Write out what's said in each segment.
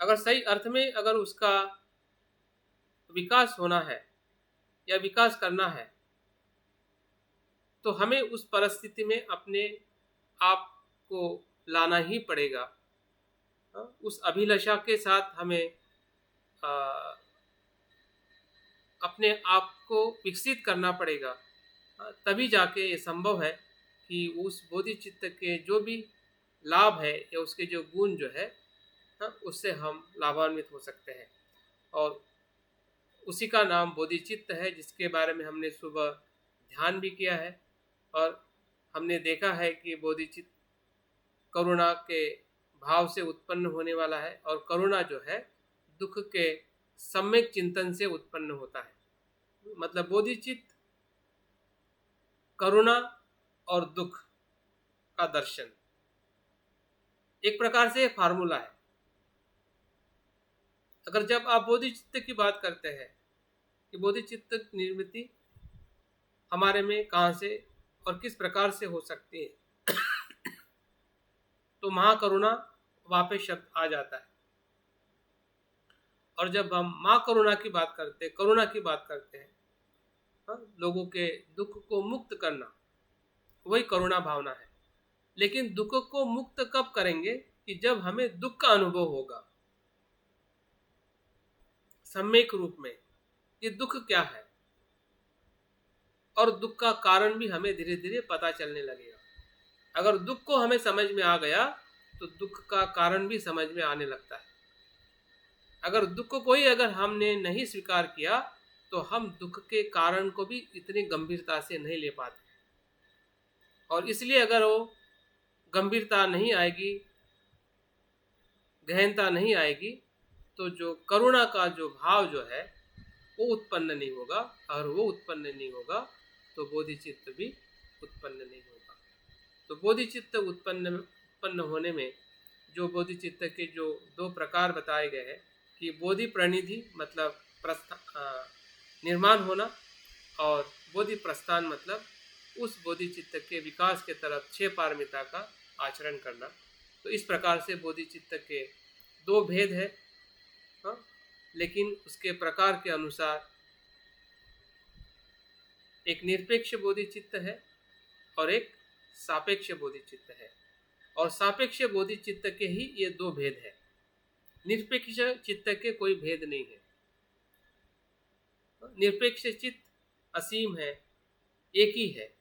अगर सही अर्थ में अगर उसका विकास होना है या विकास करना है, तो हमें उस परिस्थिति में अपने आप को लाना ही पड़ेगा। उस अभिलाषा के साथ हमें अपने आप को विकसित करना पड़ेगा। तभी जाके ये संभव है कि उस बोधि चित्त के जो भी लाभ है या उसके जो गुण जो है, उससे हम लाभान्वित हो सकते हैं। और उसी का नाम बोधिचित्त है, जिसके बारे में हमने सुबह ध्यान भी किया है। और हमने देखा है कि बोधिचित्त करुणा के भाव से उत्पन्न होने वाला है, और करुणा जो है दुख के सम्यक चिंतन से उत्पन्न होता है। मतलब बोधिचित्त करुणा और दुख का दर्शन एक प्रकार से फार्मूला है। अगर जब आप बोधिचित्त की बात करते हैं कि बोधिचित्त निर्मिति हमारे में कहाँ से और किस प्रकार से हो सकती है, तो महाकरुणा वापस शब्द आ जाता है। और जब हम माँ करुणा की बात करते हैं, करुणा की बात करते हैं, लोगों के दुख को मुक्त करना, वही करुणा भावना है। लेकिन दुख को मुक्त कब करेंगे? कि जब हमें दुख का अनुभव होगा सम्यक रूप में, ये दुख क्या है, और दुख का कारण भी हमें धीरे धीरे पता चलने लगेगा। अगर दुख को हमें समझ में आ गया तो दुख का कारण भी समझ में आने लगता है। अगर दुख को अगर हमने नहीं स्वीकार किया तो हम दुख के कारण को भी इतनी गंभीरता से नहीं ले पाते। और इसलिए अगर वो गंभीरता नहीं आएगी, गहनता नहीं आएगी, तो जो करुणा का जो भाव जो है वो उत्पन्न नहीं होगा। और वो उत्पन्न नहीं होगा तो बोधिचित्त भी उत्पन्न नहीं होगा। तो बोधिचित्त उत्पन्न होने में जो बोधिचित्त के जो दो प्रकार बताए गए हैं कि बोधि प्रणिधि मतलब निर्माण होना, और बोधि प्रस्थान मतलब उस बोधिचित्त के विकास के तरफ 6 पारमिता का आचरण करना। तो इस प्रकार से बोधिचित्त के दो भेद है, लेकिन उसके प्रकार के अनुसार एक निरपेक्ष बोधिचित्त है और एक सापेक्ष बोधिचित्त है। और सापेक्ष बोधिचित्त के ही ये दो भेद है, निरपेक्ष चित्त के कोई भेद नहीं है। निरपेक्ष चित्त असीम है, एक ही है।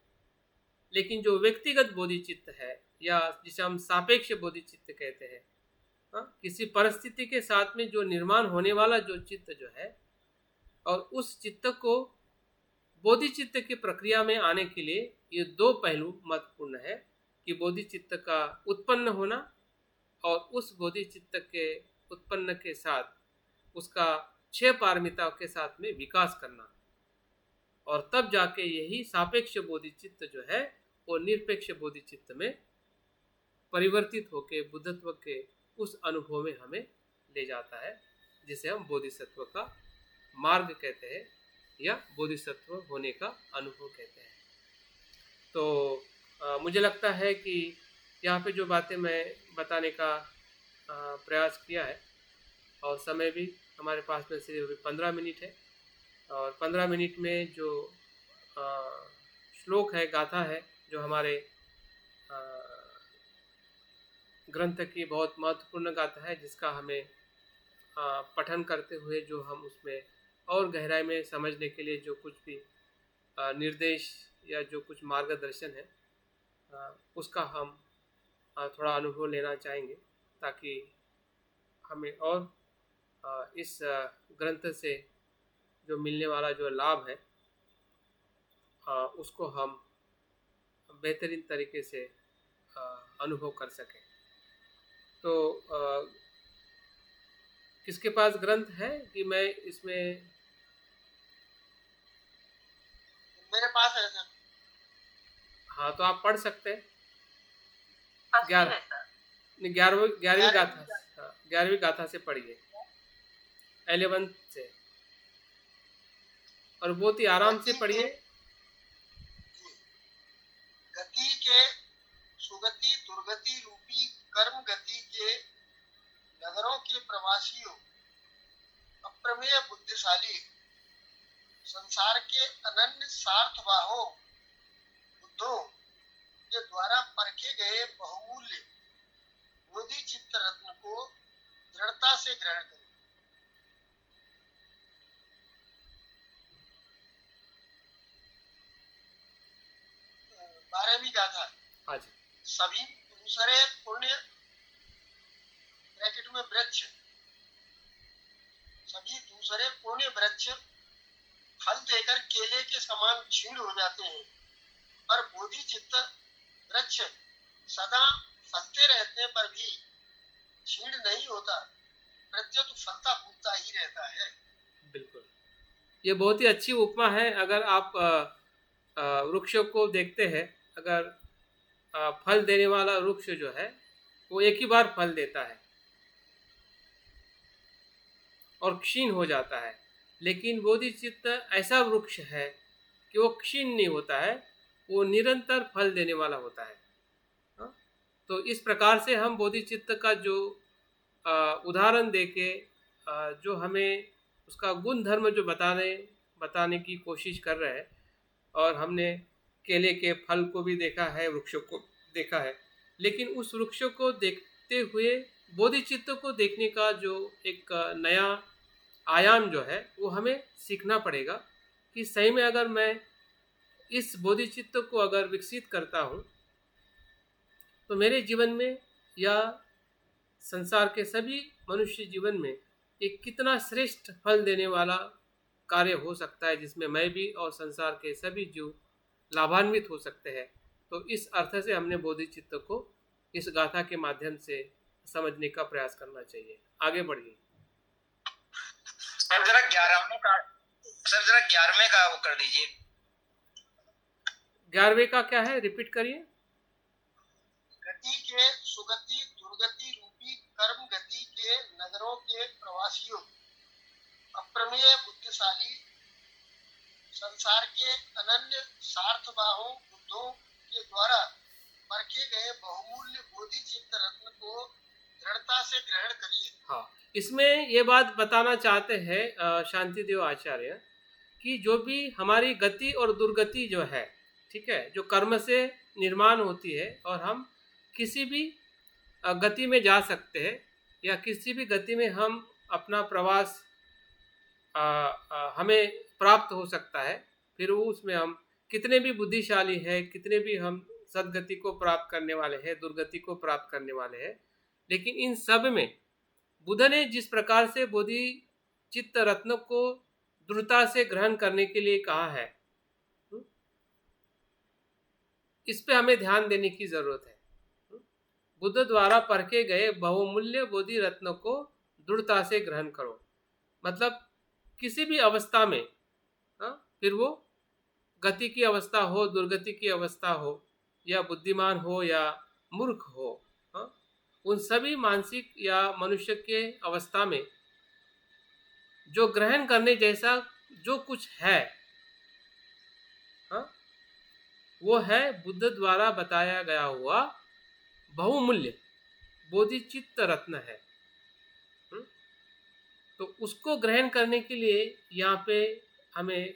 लेकिन जो व्यक्तिगत बोधिचित्त है या जिसे हम सापेक्ष बोधिचित्त कहते हैं, किसी परिस्थिति के साथ में जो निर्माण होने वाला जो चित्त जो है, और उस चित्त को बोधिचित्त की प्रक्रिया में आने के लिए ये दो पहलू महत्वपूर्ण है कि बोधिचित्त का उत्पन्न होना और उस बोधिचित्त के उत्पन्न के साथ उसका 6 पारमिताओं के साथ में विकास करना। और तब जाके यही सापेक्ष बोधिचित्त जो है वो निरपेक्ष बोधिचित्त में परिवर्तित होकर बुद्धत्व के उस अनुभव में हमें ले जाता है, जिसे हम बोधिसत्व का मार्ग कहते हैं या बोधिसत्व होने का अनुभव कहते हैं। तो मुझे लगता है कि यहाँ पे जो बातें मैं बताने का प्रयास किया है, और समय भी हमारे पास में सिर्फ 15 मिनट है, और 15 मिनट में जो श्लोक है, गाथा है, जो हमारे ग्रंथ की बहुत महत्वपूर्ण गाथा है, जिसका हमें पठन करते हुए जो हम उसमें और गहराई में समझने के लिए जो कुछ भी निर्देश या जो कुछ मार्गदर्शन है, उसका हम थोड़ा अनुभव लेना चाहेंगे, ताकि हमें और इस ग्रंथ से जो मिलने वाला जो लाभ है उसको हम बेहतरीन तरीके से अनुभव कर सकें। तो किसके पास ग्रंथ है कि मैं इसमें? मेरे पास है सर। हाँ, तो आप पढ़ सकते हैं। 11वीं गाथा, 11वीं गाथा से पढ़िए, 11 से, और बहुत ही आराम से पढ़िए। गति के सुगति दुर्गति रूपी कर्म गति के नगरों के के प्रवासियों, अप्रमेय बुद्धिशाली, संसार के अनन्य सार्थवाहों बुद्धों के द्वारा परखे गए बहुमूल्य बोधि चित्त रत्न को दृढ़ता से ग्रहण करें। 12वीं गाथा। हाँ जी। सभी दूसरे पुण्य ब्रैकेट में वृक्ष, सभी दूसरे पुण्य वृक्ष फल देकर केले के समान क्षीण हो जाते हैं, पर बोधि चित्त वृक्ष सदा फलते रहते पर भी क्षीण नहीं होता, प्रत्युत फलता फूलता ही रहता है। बिल्कुल, ये बहुत ही अच्छी उपमा है। अगर आप वृक्षों को देखते हैं, अगर फल देने वाला वृक्ष जो है वो एक ही बार फल देता है और क्षीण हो जाता है, लेकिन बोधिचित्त ऐसा वृक्ष है कि वो क्षीण नहीं होता है, वो निरंतर फल देने वाला होता है। तो इस प्रकार से हम बोधिचित्त का जो उदाहरण देके जो हमें उसका गुण धर्म जो बताने की कोशिश कर रहे हैं, और हमने केले के फल को भी देखा है, वृक्षों को देखा है, लेकिन उस वृक्षों को देखते हुए बोधिचित्त को देखने का जो एक नया आयाम जो है वो हमें सीखना पड़ेगा कि सही में अगर मैं इस बोधिचित्त को अगर विकसित करता हूँ तो मेरे जीवन में या संसार के सभी मनुष्य जीवन में एक कितना श्रेष्ठ फल देने वाला कार्य हो सकता है, जिसमें मैं भी और संसार के सभी जीव लाभान्वित हो सकते हैं। तो इस अर्थ से हमने बोधिचित्त को इस गाथा के माध्यम से समझने का प्रयास करना चाहिए। आगे बढ़िए। सर जरा 11वें का वो कर दीजिए। 11वें का क्या है, रिपीट करिए। गति के सुगति दुर्गति रूपी कर्म गति के नगरों के प्रवासियों, अप्रमेय बुद्धिशाली, संसार के अनन्य सार्थवाहों बुद्धों के द्वारा परखे गए बहुमूल्य बोधि चित्त रत्न को दृढ़ता से ग्रहण करिए। हाँ, इसमें ये बात बताना चाहते हैं शांतिदेव आचार्य कि जो भी हमारी गति और दुर्गति जो है, ठीक है, जो कर्म से निर्माण होती है और हम किसी भी गति में जा सकते हैं या किसी भी गति में हम अपना प्रवास हमें प्राप्त हो सकता है, फिर वो उसमें हम कितने भी बुद्धिशाली है, कितने भी हम सदगति को प्राप्त करने वाले हैं, दुर्गति को प्राप्त करने वाले हैं, लेकिन इन सब में बुद्ध ने जिस प्रकार से बोधि चित्त रत्न को दृढ़ता से ग्रहण करने के लिए कहा है, इस पे हमें ध्यान देने की जरूरत है। बुद्ध द्वारा परखे गए बहुमूल्य बोधि रत्न को दृढ़ता से ग्रहण करो, मतलब किसी भी अवस्था में, फिर वो गति की अवस्था हो, दुर्गति की अवस्था हो, या बुद्धिमान हो या मूर्ख हो, उन सभी मानसिक या मनुष्य के अवस्था में जो ग्रहण करने जैसा जो कुछ है, वो है बुद्ध द्वारा बताया गया हुआ बहुमूल्य बोधिचित्त रत्न है। तो उसको ग्रहण करने के लिए यहाँ पे हमें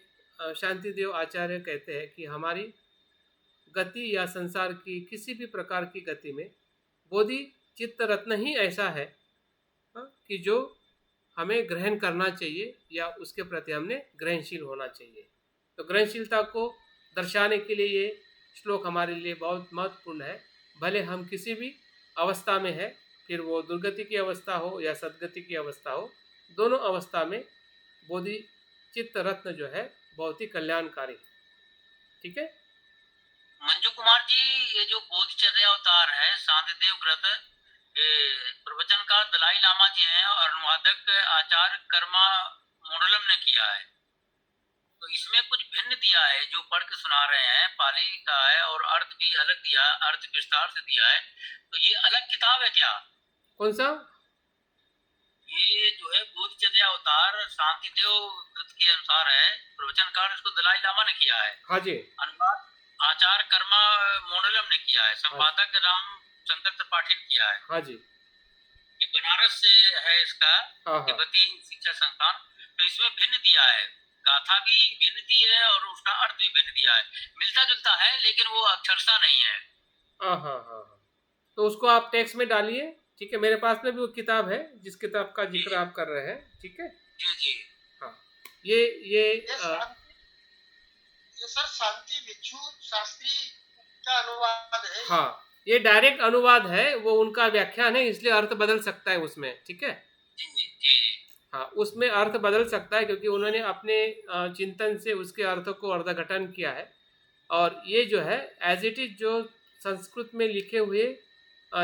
शांतिदेव आचार्य कहते हैं कि हमारी गति या संसार की किसी भी प्रकार की गति में बोधि चित्त रत्न ही ऐसा है कि जो हमें ग्रहण करना चाहिए या उसके प्रति हमने ग्रहणशील होना चाहिए। तो ग्रहणशीलता को दर्शाने के लिए ये श्लोक हमारे लिए बहुत महत्वपूर्ण है। भले हम किसी भी अवस्था में है, फिर वो दुर्गति की अवस्था हो या सद्गति की अवस्था हो, दोनों अवस्था में बोधि चित्त रत्न जो है बहुत ही कल्याणकारी है। ठीक है मंजू कुमार जी, ये जो बोधिचर्या अवतार है शांतिदेव कृत प्रवचनकार दलाई लामा जी हैं और अनुवादक आचार्य कर्मा मोडलम ने किया है। तो इसमें कुछ भिन्न दिया है, जो पढ़ के सुना रहे हैं पाली का है और अर्थ भी अलग दिया, अर्थ विस्तार से दिया है। तो ये अलग किताब है क्या? कौन सा? ये जो है बोधिचर्या अवतार शांतिदेव कृत के अनुसार है, प्रवचनकार इसको दलाई लामा ने किया है। हाँ जी। अनुवाद आचार्य कर्मा मोडलम ने किया है, संपादक राम शंकर त्रिपाठी ने किया है। हाँ जी। ये बनारस बनारस से है इसका, हाँ हाँ तिब्बती शिक्षा संस्थान। तो इसमें भिन्न दिया है, गाथा भी भिन्न दी है और उसका अर्थ भी भिन्न दिया है। मिलता जुलता है लेकिन वो अक्षरशः नहीं है। हाँ हाँ हाँ हाँ। तो उसको आप टेक्स्ट में डालिए, ठीक है। मेरे पास में भी वो किताब है जिस किताब का जिक्र आप कर रहे हैं, ठीक है। जी जी। हाँ, ये ये सर शांति भिक्षु शास्त्री का अनुवाद है। हाँ, ये डायरेक्ट अनुवाद है, वो उनका व्याख्यान है, इसलिए अर्थ बदल सकता है उसमें, ठीक है। जी जी जी। हाँ, उसमें अर्थ बदल सकता है क्योंकि उन्होंने अपने चिंतन से उसके अर्थ को अर्थघटन किया है। और ये जो है एज इट इज जो संस्कृत में लिखे हुए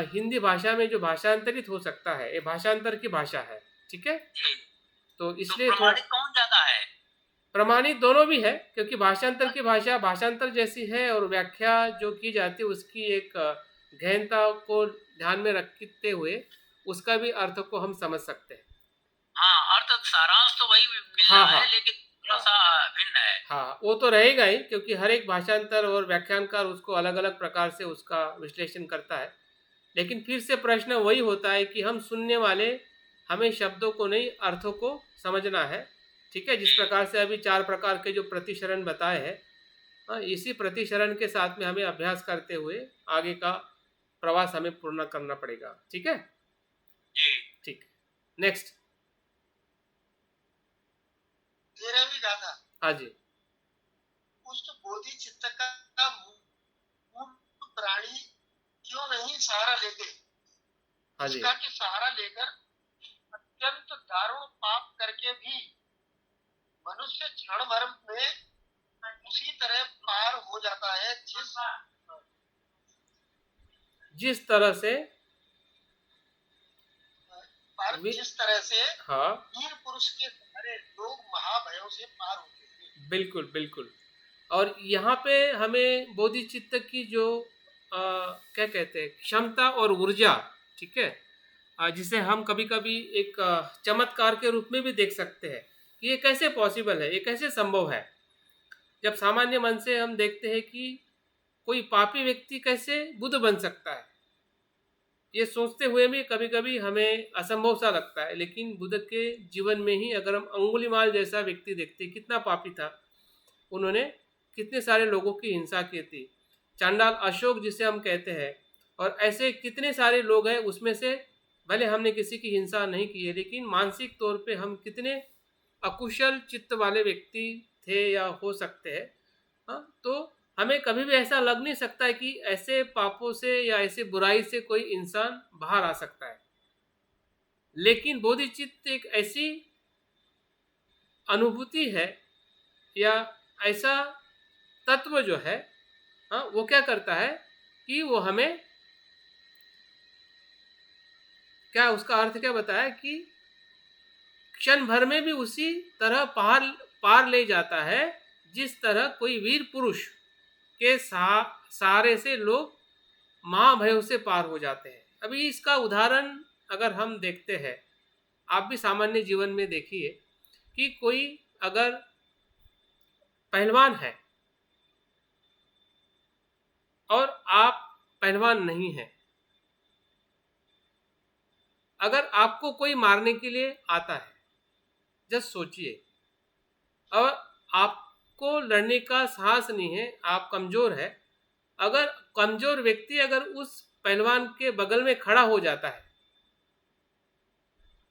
हिंदी भाषा में जो भाषांतरित हो सकता है, ये भाषांतर की भाषा है, ठीक है। जी। तो तो इसलिए प्रमाणित कौन ज्यादा है? प्रमाणित दोनों भी है, क्योंकि भाषांतर की भाषा भाषांतर जैसी है और व्याख्या जो की जाती है उसकी एक गहनता को ध्यान में रखते हुए उसका भी अर्थ को हम समझ सकते हैं। हाँ, अर्थ सारांश तो वही मिल हाँ, रहा हाँ, है लेकिन थोड़ा सा भिन्न है। हाँ, वो तो रहेगा ही, क्योंकि हर एक भाषांतर और व्याख्यानकार उसको अलग अलग प्रकार से उसका विश्लेषण करता है। लेकिन फिर से प्रश्न वही होता है कि हम सुनने वाले हमें शब्दों को नहीं, अर्थों को समझना है, ठीक है। जिस प्रकार से अभी 4 प्रकार के जो प्रतिशरण बताए हैं, हाँ, इसी प्रतिशरण के साथ में हमें अभ्यास करते हुए आगे का प्रवास हमें पूर्ण करना पड़ेगा, ठीक है। जी। ठीक, नेक्स्ट। 13वीं गाथा। हाँ जी। उस बोधि चित्त का मूल प्राणी क्यों नहीं सहारा लेते? हाँ जी। इसका कि सहारा लेकर अत्यंत दारुण पाप करके भी मनुष्य क्षण भर में उसी तरह पार हो जाता है जिस तरह से जिस तरह से हाँ, वीर पुरुष के सहारे लोग महाभयों से पार होते हैं। बिल्कुल बिल्कुल। और यहाँ पे हमें बोधिचित्त की जो क्या कहते हैं क्षमता और ऊर्जा, ठीक है, जिसे हम कभी कभी एक चमत्कार के रूप में भी देख सकते हैं कि ये कैसे पॉसिबल है, ये कैसे संभव है। जब सामान्य मन से हम देखते हैं कि कोई पापी व्यक्ति कैसे बुद्ध बन सकता है, ये सोचते हुए भी कभी कभी हमें असंभव सा लगता है। लेकिन बुद्ध के जीवन में ही अगर हम अंगुलीमाल जैसा व्यक्ति देखते, कितना पापी था, उन्होंने कितने सारे लोगों की हिंसा की थी, चांडाल अशोक जिसे हम कहते हैं, और ऐसे कितने सारे लोग हैं, उसमें से भले हमने किसी की हिंसा नहीं की है लेकिन मानसिक तौर पे हम कितने अकुशल चित्त वाले व्यक्ति थे या हो सकते हैं। हाँ, तो हमें कभी भी ऐसा लग नहीं सकता है कि ऐसे पापों से या ऐसे बुराई से कोई इंसान बाहर आ सकता है। लेकिन बोधिचित्त एक ऐसी अनुभूति है या ऐसा तत्व जो है, हाँ, वो क्या करता है कि वो हमें क्या, उसका अर्थ क्या बताया कि क्षण भर में भी उसी तरह पार ले जाता है जिस तरह कोई वीर पुरुष के सहारे से लोग महाभयों से पार हो जाते हैं। अभी इसका उदाहरण अगर हम देखते हैं, आप भी सामान्य जीवन में देखिए कि कोई अगर पहलवान है और आप पहलवान नहीं हैं, अगर आपको कोई मारने के लिए आता है, जस्ट सोचिए, और आपको लड़ने का साहस नहीं है, आप कमजोर है, अगर कमजोर व्यक्ति अगर उस पहलवान के बगल में खड़ा हो जाता है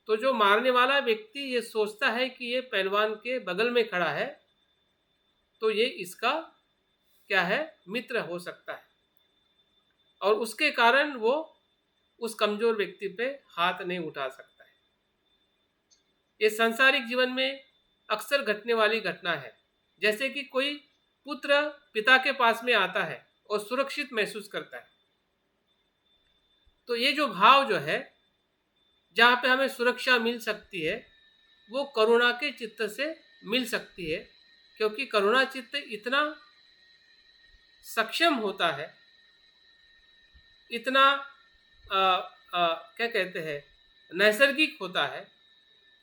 तो जो मारने वाला व्यक्ति ये सोचता है कि ये पहलवान के बगल में खड़ा है तो ये इसका क्या है, मित्र हो सकता है, और उसके कारण वो उस कमजोर व्यक्ति पे हाथ नहीं उठा सकता है। ये सांसारिक जीवन में अक्सर घटने वाली घटना है। जैसे कि कोई पुत्र पिता के पास में आता है और सुरक्षित महसूस करता है, तो ये जो भाव जो है, जहाँ पे हमें सुरक्षा मिल सकती है, वो करुणा के चित्त से मिल सकती है, क्योंकि करुणा चित्त इतना सक्षम होता है, इतना क्या कहते हैं, नैसर्गिक होता है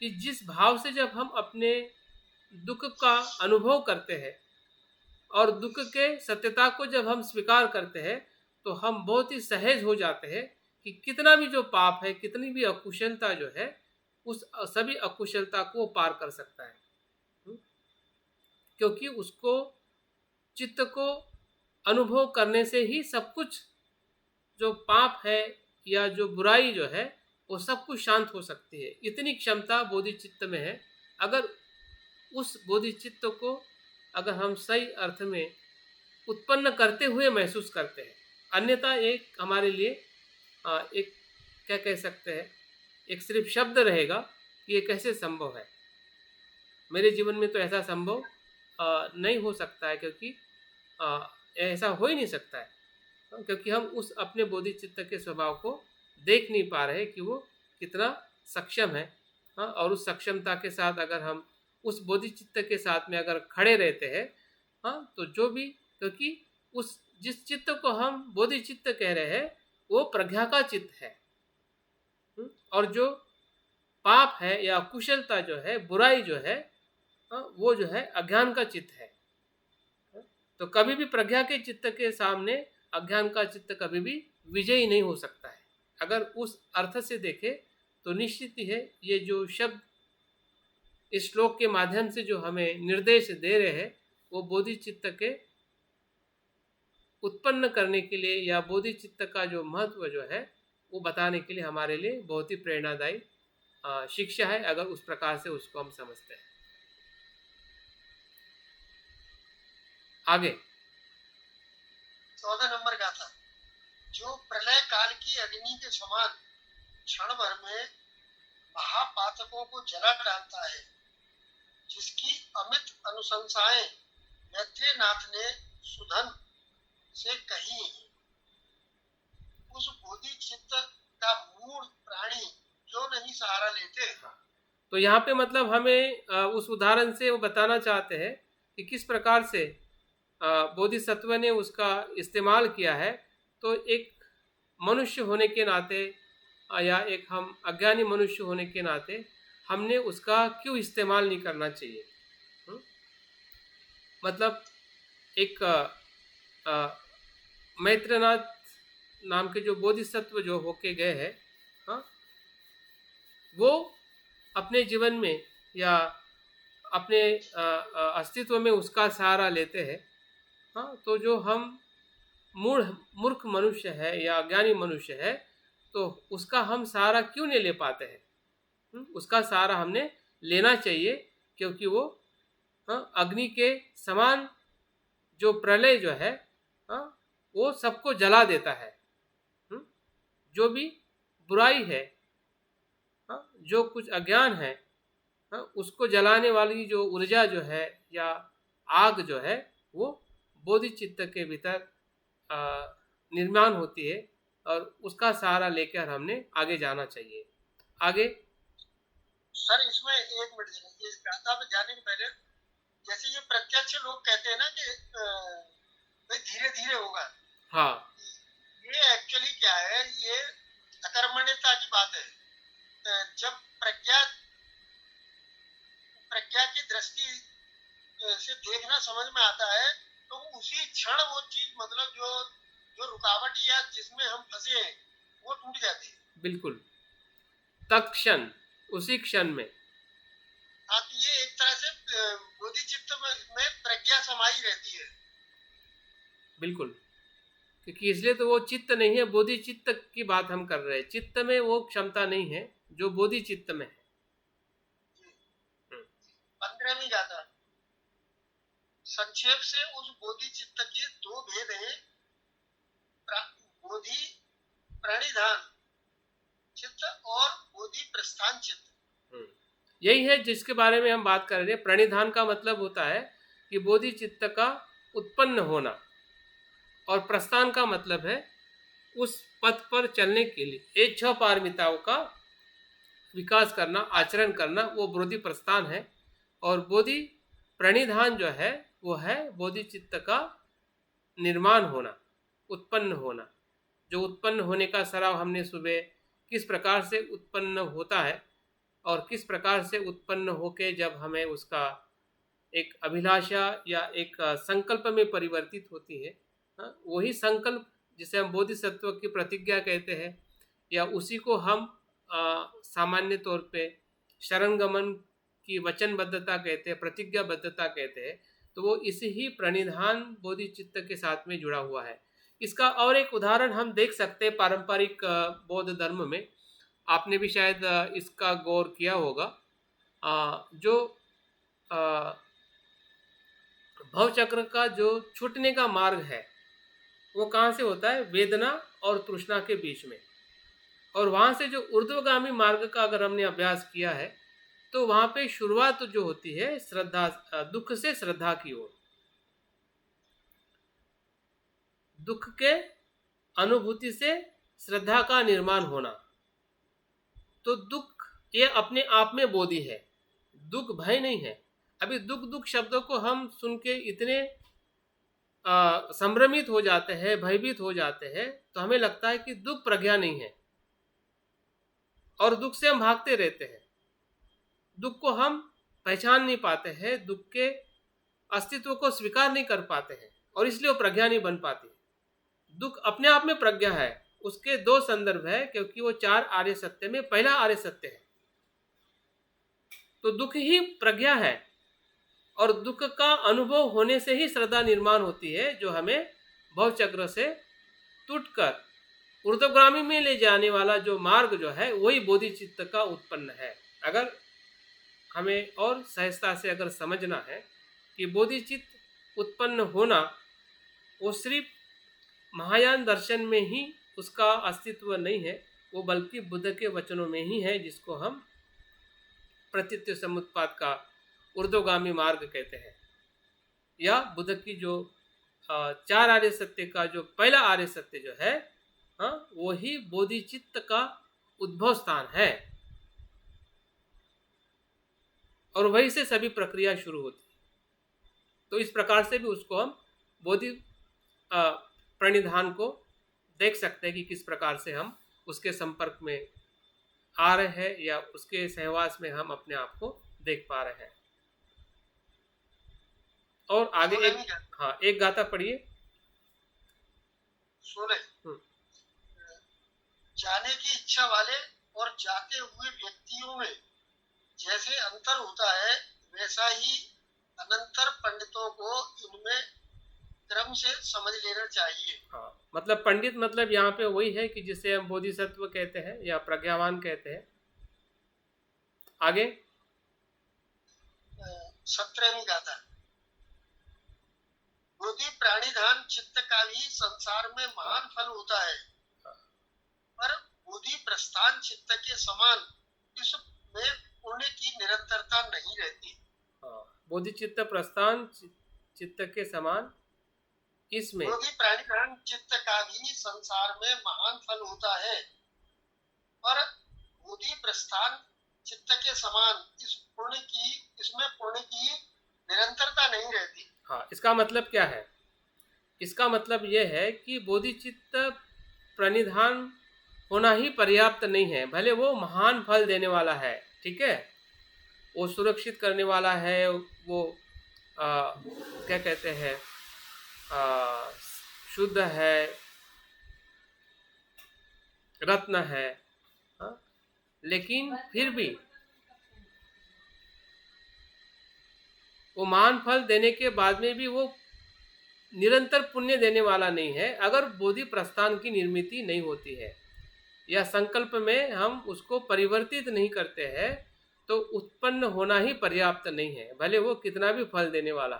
कि जिस भाव से जब हम अपने दुख का अनुभव करते हैं और दुख के सत्यता को जब हम स्वीकार करते हैं तो हम बहुत ही सहज हो जाते हैं कि कितना भी जो पाप है, कितनी भी अकुशलता जो है, उस सभी अकुशलता को वो पार कर सकता है। क्योंकि उसको चित्त को अनुभव करने से ही सब कुछ जो पाप है या जो बुराई जो है वो सब कुछ शांत हो सकती है। इतनी क्षमता बोधिचित्त में है। अगर उस बोधिचित्त को अगर हम सही अर्थ में उत्पन्न करते हुए महसूस करते हैं, अन्यथा एक हमारे लिए एक क्या कह सकते हैं, एक सिर्फ शब्द रहेगा कि ये कैसे संभव है। मेरे जीवन में तो ऐसा संभव नहीं हो सकता है, क्योंकि ऐसा हो ही नहीं सकता है, क्योंकि हम उस अपने बोधिचित्त के स्वभाव को देख नहीं पा रहे कि वो कितना सक्षम है। और उस सक्षमता के साथ अगर हम उस बोधिचित्त के साथ में अगर खड़े रहते हैं, तो जो भी, क्योंकि उस जिस चित्त को हम बोधिचित्त कह रहे हैं वो प्रज्ञा का चित्त है, और जो पाप है या कुशलता जो है, बुराई जो है, वो जो है अज्ञान का चित्त है। तो कभी भी प्रज्ञा के चित्त के सामने अज्ञान का चित्त कभी भी विजयी नहीं हो सकता है। अगर उस अर्थ से देखें तो निश्चित ही है ये जो शब्द इस श्लोक के माध्यम से जो हमें निर्देश दे रहे हैं वो बोधिचित्त के उत्पन्न करने के लिए या बोधिचित्त का जो महत्व जो है वो बताने के लिए हमारे लिए बहुत ही प्रेरणादायी शिक्षा है, अगर उस प्रकार से उसको हम समझते हैं। आगे 14 नंबर गाथा। जो प्रलय काल की अग्नि के समान क्षण भर में महापातकों को जला डालता है, जिसकी अमित अनुशंसाएं मैत्रेयनाथ ने सुधन से कही, उस बोधिचित्त का मूल प्राणी क्यों नहीं सहारा लेते। तो यहाँ पे मतलब हमें उस उदाहरण से वो बताना चाहते हैं कि किस प्रकार से बोधिसत्व ने उसका इस्तेमाल किया है। तो एक मनुष्य होने के नाते या एक हम अज्ञानी मनुष्य होने के नाते हमने उसका क्यों इस्तेमाल नहीं करना चाहिए। मतलब एक मैत्रेयनाथ नाम के जो बोधिसत्व जो होके गए हैं, वो अपने जीवन में या अपने अस्तित्व में उसका सहारा लेते हैं। तो जो हम मूर्ख मनुष्य है या अज्ञानी मनुष्य है तो उसका हम सहारा क्यों नहीं ले पाते हैं। उसका सहारा हमने लेना चाहिए, क्योंकि वो अग्नि के समान जो प्रलय जो है वो सबको जला देता है। जो भी बुराई है, जो कुछ अज्ञान है, उसको जलाने वाली जो ऊर्जा जो है या आग जो है वो बोधिचित्त के भीतर निर्माण होती है, और उसका सहारा लेकर हमने आगे जाना चाहिए। आगे सर इसमें एक मिनट देना, इस गाथा पे जाने के पहले जैसे ये प्रत्यक्ष लोग कहते हैं ना कि भाई धीरे धीरे होगा, हाँ, ये एक्चुअली क्या है, ये अकर्मण्यता की बात है। जब प्रज्ञा की दृष्टि से देखना समझ में आता है तो उसी क्षण वो चीज मतलब जो रुकावट या जिसमें हम फंसे हैं वो टूट जाती है। बिल्कुल तत्क्षण, उसी क्षण में। हाँ, तो ये एक तरह से बोधिचित्त में प्रज्ञा समाई रहती है। बिल्कुल, क्योंकि इसलिए तो वो चित्त नहीं है, बोधिचित्त की बात हम कर रहे हैं। चित्त में वो क्षमता नहीं है जो बोधिचित्त में है। 15वीं गाथा। संक्षेप से उस बोधिचित्त के दो भेद हैं, बोधि प्रणिधान चित्त और बोधि प्रस्थान चित्त। यही है जिसके बारे में हम बात कर रहे हैं। प्रणिधान का मतलब होता है कि बोधिचित्त का उत्पन्न होना, और प्रस्थान का मतलब है उस पथ पर चलने के लिए एक 6 पारमिताओं का विकास करना, आचरण करना, वो बोधि प्रस्थान है। और बोधि प्रणिधान जो है वो है बोधिचित्त का निर्माण होना, उत्पन्न होना। जो उत्पन्न होने का सराव हमने सुबह किस प्रकार से उत्पन्न होता है और किस प्रकार से उत्पन्न होके जब हमें उसका एक अभिलाषा या एक संकल्प में परिवर्तित होती है, वही संकल्प जिसे हम बोधिसत्व की प्रतिज्ञा कहते हैं, या उसी को हम सामान्य तौर पे शरणगमन की वचनबद्धता कहते हैं, प्रतिज्ञाबद्धता कहते हैं, तो वो इसी ही प्रणिधान बोधिचित्त के साथ में जुड़ा हुआ है। इसका और एक उदाहरण हम देख सकते हैं पारंपरिक बौद्ध धर्म में। आपने भी शायद इसका गौर किया होगा। जो भवचक्र का जो छूटने का मार्ग है वो कहाँ से होता है? वेदना और तृष्णा के बीच में। और वहाँ से जो ऊर्ध्वगामी मार्ग का अगर हमने अभ्यास किया है तो वहाँ पे शुरुआत जो होती है श्रद्धा, दुख से श्रद्धा की ओर, दुख के अनुभूति से श्रद्धा का निर्माण होना। तो दुख ये अपने आप में बोधि है, दुख भय नहीं है। अभी दुख दुख शब्दों को हम सुन के इतने संभ्रमित हो जाते हैं, भयभीत हो जाते हैं, तो हमें लगता है कि दुख प्रज्ञा नहीं है और दुख से हम भागते रहते हैं। दुख को हम पहचान नहीं पाते हैं, दुख के अस्तित्व को स्वीकार नहीं कर पाते हैं और इसलिए वो प्रज्ञा नहीं बन पाती। दुख अपने आप में प्रज्ञा है। उसके दो संदर्भ है, क्योंकि वो 4 आर्य सत्य में पहला आर्य सत्य है। तो दुख ही प्रज्ञा है और दुख का अनुभव होने से ही श्रद्धा निर्माण होती है, जो हमें भवचक्र से टूटकर ऊर्ध्वगामी में ले जाने वाला जो मार्ग जो है वही बोधिचित्त का उत्पन्न है। अगर हमें और सहजता से अगर समझना है कि बोधिचित्त उत्पन्न होना वो सिर्फ महायान दर्शन में ही उसका अस्तित्व नहीं है, वो बल्कि बुद्ध के वचनों में ही है, जिसको हम प्रतीत्य समुत्पाद का ऊर्ध्वगामी मार्ग कहते हैं, या बुद्ध की जो 4 आर्य सत्य का जो पहला आर्य सत्य जो है, वही बोधिचित्त का उद्भव स्थान है और वहीं से सभी प्रक्रिया शुरू होती है। तो इस प्रकार से भी उसको हम बोधि प्रणिधान को देख सकते हैं कि किस प्रकार से हम उसके संपर्क में आ रहे हैं या उसके सहवास में हम अपने आप को देख पा रहे हैं। और आगे एक गाथा पढ़िए। 16 जाने की इच्छा वाले और जाते हुए व्यक्तियों में जैसे अंतर होता है, वैसा ही अनंतर पंडितों को इनमें क्रम से समझ लेना चाहिए। मतलब पंडित मतलब यहाँ पे वही है कि जिसे हम बोधिसत्व कहते हैं या प्रज्ञावान कहते हैं। आगे 17वीं गाथा। बोधि प्राणिधान चित्त का भी संसार में महान फल होता है, पर बोधि प्रस्थान चित्त के समान इसमें पुण्य की निरंतरता नहीं रहती। बोधि चित्त प्रस्थान चित्त के समान इसमें बोधि प्राणिधान चित्त का भी संसार में महान फल होता है, पर बोधि प्रस्थान चित्त के समान इसमें पुण्य की निरंतरता नहीं रहती। इसका मतलब क्या है? इसका मतलब यह है कि बोधिचित्त प्रणिधान होना ही पर्याप्त नहीं है, भले वो महान फल देने वाला है, ठीक है, वो सुरक्षित करने वाला है, वो क्या कहते हैं, शुद्ध है, रत्न है, लेकिन फिर भी वो महान फल देने के बाद में भी वो निरंतर पुण्य देने वाला नहीं है अगर बोधि प्रस्थान की निर्मिति नहीं होती है या संकल्प में हम उसको परिवर्तित नहीं करते हैं, तो उत्पन्न होना ही पर्याप्त नहीं है, भले वो कितना भी फल देने वाला।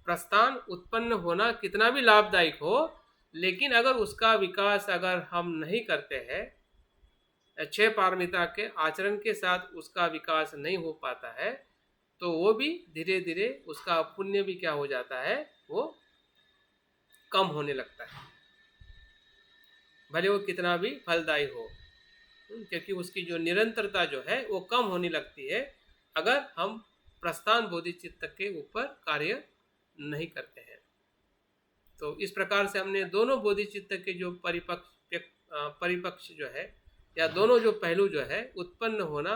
प्रस्थान उत्पन्न होना कितना भी लाभदायक हो, लेकिन अगर उसका विकास अगर हम नहीं करते हैं, 6 पारमिता के आचरण के साथ उसका विकास नहीं हो पाता है, तो वो भी धीरे धीरे उसका पुण्य भी क्या हो जाता है, वो कम होने लगता है, भले वो कितना भी फलदायी हो, क्योंकि उसकी जो निरंतरता जो है वो कम होने लगती है अगर हम प्रस्थान बोधिचित्त के ऊपर कार्य नहीं करते हैं। तो इस प्रकार से हमने दोनों बोधिचित्त के जो परिपक्ष जो है या दोनों जो पहलू जो है, उत्पन्न होना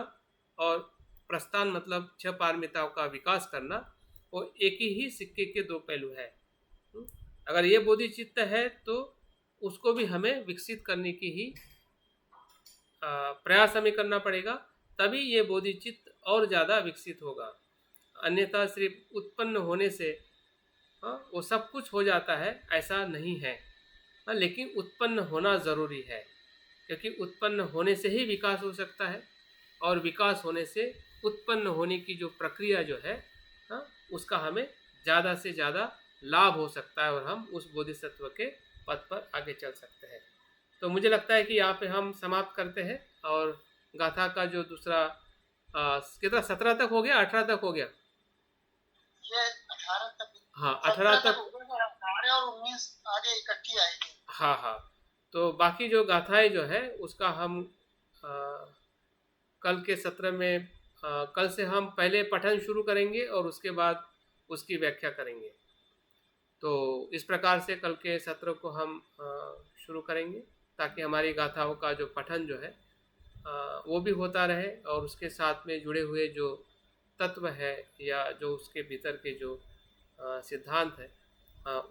और प्रस्थान मतलब 6 पारमिताओं का विकास करना, वो एक ही सिक्के के 2 पहलू है। अगर ये बोधिचित्त है तो उसको भी हमें विकसित करने की ही प्रयास हमें करना पड़ेगा, तभी ये बोधिचित्त और ज़्यादा विकसित होगा। अन्यथा सिर्फ उत्पन्न होने से वो सब कुछ हो जाता है ऐसा नहीं है। लेकिन उत्पन्न होना ज़रूरी है, क्योंकि उत्पन्न होने से ही विकास हो सकता है, और विकास होने से उत्पन्न होने की जो प्रक्रिया जो है उसका हमें ज़्यादा से ज़्यादा लाभ हो सकता है और हम उस बोधिसत्व के पद पर आगे चल सकते हैं। तो मुझे लगता है कि यहाँ पे हम समाप्त करते हैं, और गाथा का जो दूसरा कितना 17 तक हो गया, 18 तक हो गया, ये 18 तक, हाँ 18 तक, 18 और 19 आगे इकट्ठी आएगी। हाँ हाँ। तो बाकी जो गाथाएं जो है उसका हम कल के सत्र में कल से हम पहले पठन शुरू करेंगे और उसके बाद उसकी व्याख्या करेंगे। तो इस प्रकार से कल के सत्र को हम शुरू करेंगे, ताकि हमारी गाथाओं का जो पठन जो है वो भी होता रहे, और उसके साथ में जुड़े हुए जो तत्व है या जो उसके भीतर के जो सिद्धांत है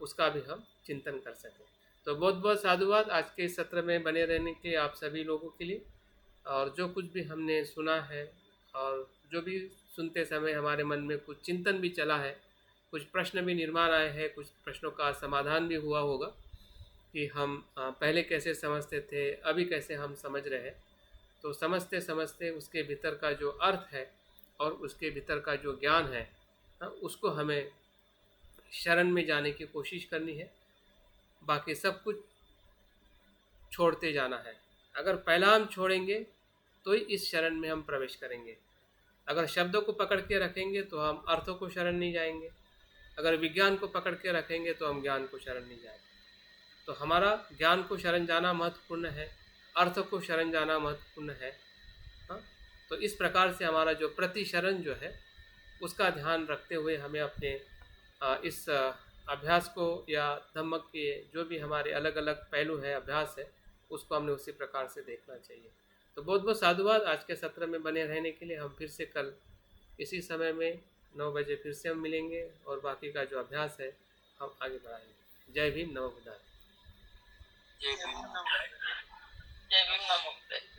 उसका भी हम चिंतन कर सकें। तो बहुत बहुत साधुवाद आज के इस सत्र में बने रहने के आप सभी लोगों के लिए। और जो कुछ भी हमने सुना है, और जो भी सुनते समय हमारे मन में कुछ चिंतन भी चला है, कुछ प्रश्न भी निर्माण आए हैं, कुछ प्रश्नों का समाधान भी हुआ होगा कि हम पहले कैसे समझते थे, अभी कैसे हम समझ रहे हैं। तो समझते समझते उसके भीतर का जो अर्थ है और उसके भीतर का जो ज्ञान है उसको हमें शरण में जाने की कोशिश करनी है। बाकी सब कुछ छोड़ते जाना है। अगर पहला हम छोड़ेंगे तो ही इस शरण में हम प्रवेश करेंगे। अगर शब्दों को पकड़ के रखेंगे तो हम अर्थों को शरण नहीं जाएंगे, अगर विज्ञान को पकड़ के रखेंगे तो हम ज्ञान को शरण नहीं जाएंगे। तो हमारा ज्ञान को शरण जाना महत्वपूर्ण है, अर्थ को शरण जाना महत्वपूर्ण है। तो इस प्रकार से हमारा जो प्रतिशरण जो है उसका ध्यान रखते हुए हमें अपने इस अभ्यास को या धम्म के जो भी हमारे अलग अलग पहलू है, अभ्यास है, उसको हमने उसी प्रकार से देखना चाहिए। तो बहुत बहुत साधुवाद आज के सत्र में बने रहने के लिए। हम फिर से कल इसी समय में 9 बजे फिर से हम मिलेंगे और बाकी का जो अभ्यास है हम आगे बढ़ाएंगे। जय भीम, नमो बुद्धाय। जय भीम, नमो बुद्धाय।